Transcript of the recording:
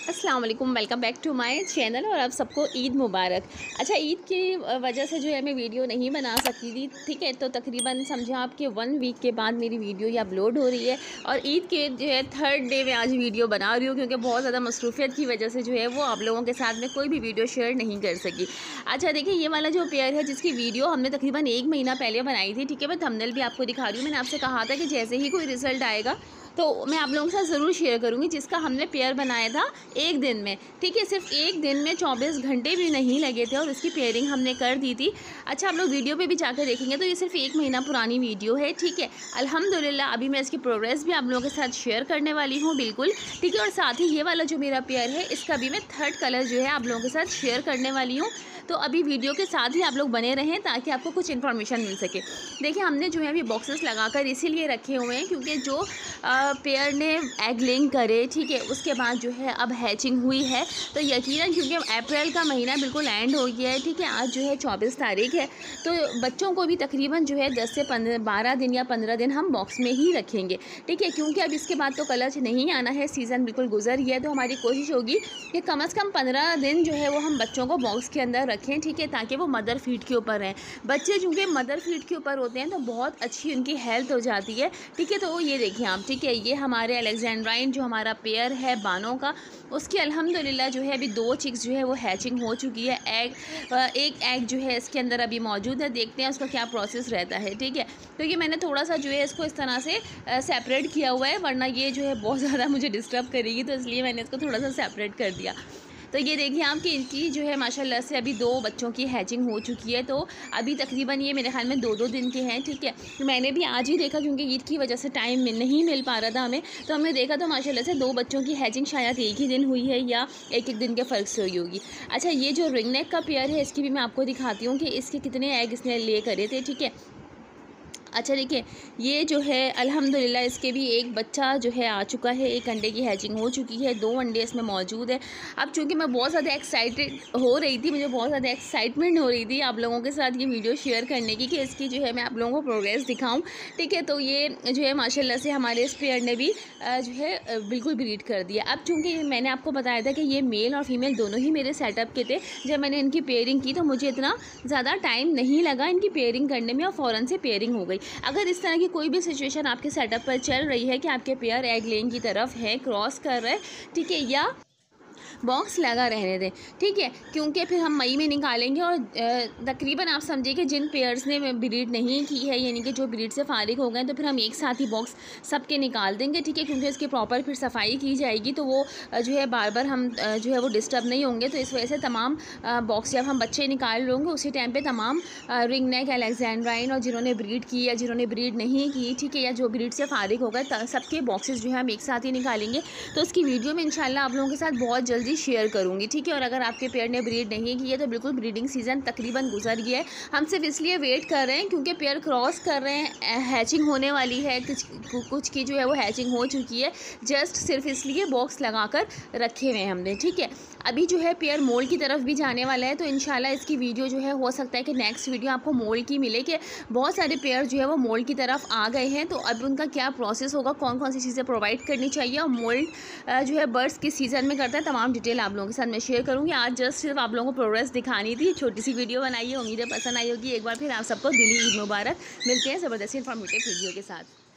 अस्सलाम वालेकुम, welcome back to my channel और आप सबको ईद मुबारक। अच्छा, ईद की वजह से जो है मैं वीडियो नहीं बना सकती थी, ठीक है। तो तकरीबन समझो आपके 1 वीक के बाद मेरी वीडियो ये अपलोड हो रही है और ईद के जो है 3rd डे में आज वीडियो बना रही हूँ, क्योंकि बहुत ज़्यादा मसरूफियत की वजह से जो है वो आप लोगों के साथ में कोई भी वीडियो शेयर नहीं कर सकी। अच्छा देखिए, ये वाला जो पेयर है जिसकी वीडियो हमने तकरीबन 1 महीना पहले बनाई थी, ठीक है। मैं थंबनेल भी आपको दिखा रही हूँ। मैंने आपसे कहा था कि जैसे ही कोई रिज़ल्ट आएगा तो मैं आप लोगों के साथ ज़रूर शेयर करूँगी, जिसका हमने पेयर बनाया था 1 दिन में, ठीक है। सिर्फ 1 दिन में 24 घंटे भी नहीं लगे थे और उसकी पेयरिंग हमने कर दी थी। अच्छा, आप लोग वीडियो पे भी जाकर देखेंगे तो ये सिर्फ 1 महीना पुरानी वीडियो है, ठीक है। अल्हम्दुलिल्लाह अभी मैं इसकी प्रोग्रेस भी आप लोगों के साथ शेयर करने वाली हूँ, बिल्कुल, ठीक है। और साथ ही ये वाला जो मेरा पेयर है इसका भी मैं 3rd कलर जो है आप लोगों के साथ शेयर करने वाली हूँ। तो अभी वीडियो के साथ ही आप लोग बने रहें ताकि आपको कुछ इन्फॉर्मेशन मिल सके। देखिए, हमने जो है अभी बॉक्सेस लगाकर इसीलिए रखे हुए हैं क्योंकि जो पेयर ने एग लेइंग करे, ठीक है, उसके बाद जो है अब हैचिंग हुई है। तो यकीनन क्योंकि अप्रैल का महीना बिल्कुल एंड हो गया है, ठीक है। आज जो है 24 तारीख है, तो बच्चों को भी तकरीबन जो है 10 से 12 दिन या 15 दिन हम बॉक्स में ही रखेंगे, ठीक है। क्योंकि अब इसके बाद तो कलर नहीं आना है, सीज़न बिल्कुल गुजर गया है। तो हमारी कोशिश होगी कि कम से कम 15 दिन जो है वो हम बच्चों को बॉक्स के अंदर रखें, ठीक है, ताकि वो मदर फीड के ऊपर रहें। बच्चे चूँकि मदर फीड के ऊपर होते हैं तो बहुत अच्छी उनकी हेल्थ हो जाती है, ठीक है। तो ये देखिए आप, ठीक है, ये हमारे अलेक्जेंड्राइन जो हमारा पेयर है बानों का, उसकी अल्हम्दुलिल्लाह जो है अभी 2 चिक्स जो है वो हैचिंग हो चुकी है। एक एग जो है इसके अंदर अभी मौजूद है, देखते हैं उसका क्या प्रोसेस रहता है, ठीक है। तो ये मैंने थोड़ा सा जो है इसको इस तरह से सेपरेट किया हुआ है, वरना ये जो है बहुत ज़्यादा मुझे डिस्टर्ब करेगी, तो इसलिए मैंने इसको थोड़ा सा सेपरेट कर दिया। तो ये देखिए आप कि इनकी जो है माशाल्लाह से अभी 2 बच्चों की हैचिंग हो चुकी है। तो अभी तकरीबन ये मेरे ख्याल में 2-2 दिन के हैं, ठीक है। तो मैंने भी आज ही देखा क्योंकि ईद की वजह से टाइम नहीं मिल पा रहा था हमें, तो हमने देखा तो माशाल्लाह से 2 बच्चों की हैचिंग शायद एक ही दिन हुई है या एक दिन के फ़र्क से हुई होगी। अच्छा, ये जो रिंग नेक का पेयर है इसकी भी मैं आपको दिखाती हूँ कि इसके कितने एग इसने ले करे थे, ठीक है। अच्छा देखिए, ये जो है अल्हम्दुलिल्लाह इसके भी एक बच्चा जो है आ चुका है, 1 अंडे की हैचिंग हो चुकी है, 2 अंडे इसमें मौजूद है। अब चूँकि मैं बहुत ज़्यादा एक्साइटेड हो रही थी, मुझे बहुत ज़्यादा एक्साइटमेंट हो रही थी आप लोगों के साथ ये वीडियो शेयर करने की कि इसकी जो है मैं आप लोगों को प्रोग्रेस दिखाऊं, ठीक है। तो ये जो है माशाल्लाह से हमारे इस पेयर ने भी जो है बिल्कुल ब्रीड कर दिया। अब चूँकि मैंने आपको बताया था कि ये मेल और फीमेल दोनों ही मेरे सेटअप के थे, जब मैंने इनकी पेयरिंग की तो मुझे इतना ज़्यादा टाइम नहीं लगा इनकी पेयरिंग करने में और फ़ौरन से पेयरिंग हो गई। अगर इस तरह की कोई भी सिचुएशन आपके सेटअप पर चल रही है कि आपके पेयर एग लेइंग की तरफ है, क्रॉस कर रहे हैं, ठीक है, या बॉक्स लगा रहने दें, ठीक है, क्योंकि फिर हम मई में निकालेंगे और तकरीबन आप समझिए कि जिन पेयर्स ने ब्रीड नहीं की है, यानी कि जो ब्रीड से फारिग हो गए, तो फिर हम एक साथ ही बॉक्स सबके निकाल देंगे, ठीक है। क्योंकि इसकी प्रॉपर फिर सफाई की जाएगी तो वो जो है बार बार हम जो है वो डिस्टर्ब नहीं होंगे। तो इस वजह से तमाम बॉक्स जब हम बच्चे निकाल रहे होंगे उसी टाइम पर तमाम रिंग नेक, अलेक्जेंड्राइन और जिन्होंने ब्रीड की या जिन्होंने ब्रीड नहीं की, ठीक है, या जो ब्रीड से फारिग हो गए, सबके बॉक्सेस जो है हम एक साथ ही निकालेंगे। तो उसकी वीडियो में इंशाल्लाह आप लोगों के साथ बहुत जल्दी शेयर करूंगी, ठीक है। और अगर आपके पेयर ने ब्रीड नहीं की है तो बिल्कुल ब्रीडिंग सीजन तकरीबन गुजर गया है, हम सिर्फ इसलिए वेट कर रहे हैं क्योंकि पेयर क्रॉस कर रहे हैं, हैचिंग होने वाली है, कुछ की जो है वो हैचिंग हो चुकी है, जस्ट सिर्फ इसलिए बॉक्स लगाकर रखे हुए हैं हमने, ठीक है। अभी जो है पेयर मोल की तरफ भी जाने वाला है, तो इंशाल्लाह इसकी वीडियो जो है हो सकता है कि नेक्स्ट वीडियो आपको मोल की मिले कि बहुत सारे पेयर जो है वो मोल की तरफ आ गए हैं, तो अब उनका क्या प्रोसेस होगा, कौन कौन सी चीज़ें प्रोवाइड करनी चाहिए और मोल्ड जो है बर्ड्स किस सीज़न में करता है, तमाम डिटेल आप लोगों के साथ मैं शेयर करूँगी। आज जस्ट सिर्फ आप लोगों को प्रोग्रेस दिखानी थी, छोटी सी वीडियो बनाई है, उम्मीद है पसंद आई होगी। एक बार फिर आप सबको दिली ईद मुबारक। मिलते हैं ज़बरदस्त इन्फॉर्मेटिव वीडियो के साथ।